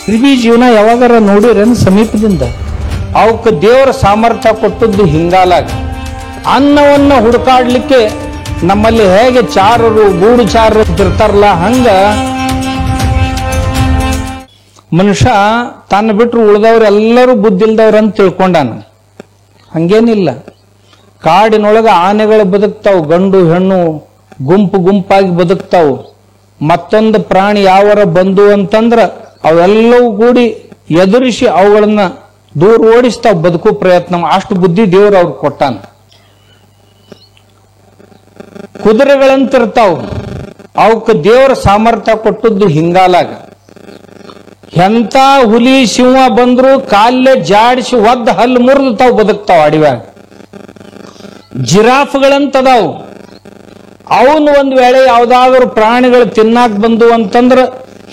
ಇಡೀ ಜೀವನ ಯಾವಾಗಾರ ನೋಡಿರೇನು ಸಮೀಪದಿಂದ? ಅವಕ್ಕೆ ದೇವರ ಸಾಮರ್ಥ್ಯ ಕೊಟ್ಟದ್ದು ಹಿಂಗಾಲಾಗ. ಅನ್ನವನ್ನ ಹುಡುಕಾಡ್ಲಿಕ್ಕೆ ನಮ್ಮಲ್ಲಿ ಹೇಗೆ ಚಾರರು ಗೂಡುಚಾರರು ಇರ್ತಾರಲ್ಲ, ಹಂಗ ಮನುಷ್ಯ ತಾನು ಬಿಟ್ಟರು ಉಳಿದವ್ರು ಎಲ್ಲರೂ ಬುದ್ಧಿ ಇಲ್ದವ್ರ ಅಂತ ತಿಳ್ಕೊಂಡಾನ. ಹಂಗೇನಿಲ್ಲ. ಕಾಡಿನೊಳಗೆ ಆನೆಗಳು ಬದುಕ್ತಾವು, ಗಂಡು ಹೆಣ್ಣು ಗುಂಪು ಗುಂಪಾಗಿ ಬದುಕ್ತಾವು. ಮತ್ತೊಂದು ಪ್ರಾಣಿ ಯಾವರ ಬಂದು ಅಂತಂದ್ರ ಅವೆಲ್ಲವೂ ಕೂಡಿ ಎದುರಿಸಿ ಅವುಗಳನ್ನ ದೂರ ಓಡಿಸ್ತಾವ್, ಬದುಕು ಪ್ರಯತ್ನ. ಅಷ್ಟು ಬುದ್ಧಿ ದೇವ್ರು ಅವ್ರಿಗೆ ಕೊಟ್ಟಾನ. ಕುದುರೆಗಳಂತಿರ್ತಾವ್, ಅವಕ್ಕೆ ದೇವರ ಸಾಮರ್ಥ್ಯ ಕೊಟ್ಟದ್ದು ಹಿಂಗಾಲಾಗ. ಎಂತ ಹುಲಿ ಸಿಂಹ ಬಂದ್ರು ಕಾಲೇ ಜಾಡಿಸಿ ಒದ್ದ ಹಲ್ಲು ಮುರಿದು ತಾವು ಬದುಕ್ತಾವ ಅಡಿವ್ಯಾಗ. ಜಿರಾಫ್ಗಳಂತದಾವು, ಅವನು ಒಂದ್ ವೇಳೆ ಯಾವ್ದಾದ್ರು ಪ್ರಾಣಿಗಳು ತಿನ್ನಾಕ್ ಬಂದು ಅಂತಂದ್ರ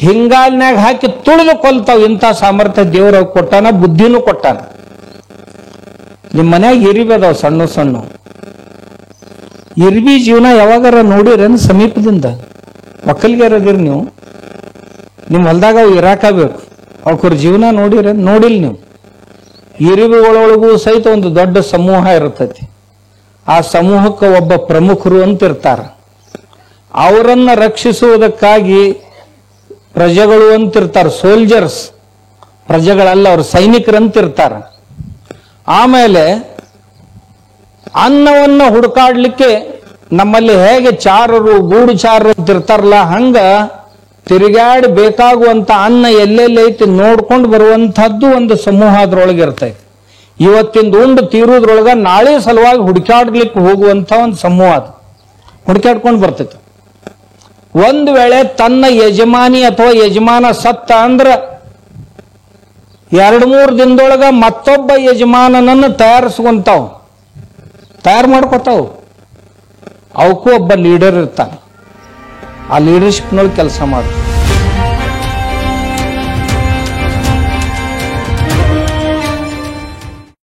ಹಿಂಗಾಲ್ನಾಗ ಹಾಕಿ ತುಳಿದು ಕೊಲ್ತಾವ್. ಇಂಥ ಸಾಮರ್ಥ್ಯ ದೇವ್ರ ಕೊಟ್ಟಾನ, ಬುದ್ಧಿನೂ ಕೊಟ್ಟಾನ. ನಿಮ್ ಮನ್ಯಾಗ ಇರಿಬಿ ಅದಾವ ಸಣ್ಣ ಸಣ್ಣ. ಇರ್ಬಿ ಜೀವನ ಯಾವಾಗಾರ ನೋಡಿರೇನು ಸಮೀಪದಿಂದ? ಒಕ್ಕಲ್ಗೆರದಿರಿ ನೀವು, ನಿಮ್ ಹೊಲ್ದಾಗ ಅವು ಇರಾಕಬೇಕು. ಅವ್ರ ಜೀವನ ನೋಡಿರೇನು? ನೋಡಿಲ್ ನೀವು. ಇರಿಬಿಗಳೊಳಗೂ ಸಹಿತ ಒಂದು ದೊಡ್ಡ ಸಮೂಹ ಇರ್ತೈತಿ. ಆ ಸಮೂಹಕ್ಕೆ ಒಬ್ಬ ಪ್ರಮುಖರು ಅಂತ ಇರ್ತಾರ. ಅವರನ್ನ ರಕ್ಷಿಸುವುದಕ್ಕಾಗಿ ಪ್ರಜೆಗಳು ಅಂತಿರ್ತಾರ, ಸೋಲ್ಜರ್ಸ್. ಪ್ರಜೆಗಳಲ್ಲ, ಅವ್ರ ಸೈನಿಕರಂತಿರ್ತಾರ. ಆಮೇಲೆ ಅನ್ನವನ್ನ ಹುಡುಕಾಡ್ಲಿಕ್ಕೆ ನಮ್ಮಲ್ಲಿ ಹೇಗೆ ಚಾರರು ಗೂಡುಚಾರರು ಅಂತ ಇರ್ತಾರಲ್ಲ, ಹಂಗ ತಿರುಗಾಡಿ ಬೇಕಾಗುವಂತ ಅನ್ನ ಎಲ್ಲೆಲ್ಲಿ ಐತಿ ನೋಡ್ಕೊಂಡು ಬರುವಂತಹದ್ದು ಒಂದು ಸಮೂಹ ಅದ್ರೊಳಗೆ ಇರ್ತೈತಿ. ಇವತ್ತಿಂದ ಉಂಡು ತೀರುದ್ರೊಳಗ ನಾಳೆ ಸಲುವಾಗಿ ಹುಡುಕಾಡ್ಲಿಕ್ಕೆ ಹೋಗುವಂತ ಒಂದು ಸಮೂಹ ಅದು ಹುಡುಕಾಡ್ಕೊಂಡು ಬರ್ತೈತಿ. ಒಂದು ವೇಳೆ ತನ್ನ ಯಜಮಾನಿ ಅಥವಾ ಯಜಮಾನ ಸತ್ತ ಅಂದ್ರ 2-3 ದಿನದೊಳಗ ಮತ್ತೊಬ್ಬ ಯಜಮಾನನನ್ನು ತಯಾರು ಮಾಡ್ಕೋತಾವ್. ಅವಕ್ಕೂ ಒಬ್ಬ ಲೀಡರ್ ಇರ್ತಾನೆ. ಆ ಲೀಡರ್ಶಿಪ್ನೊಳಗೆ ಕೆಲಸ ಮಾಡ್ತಾರೆ.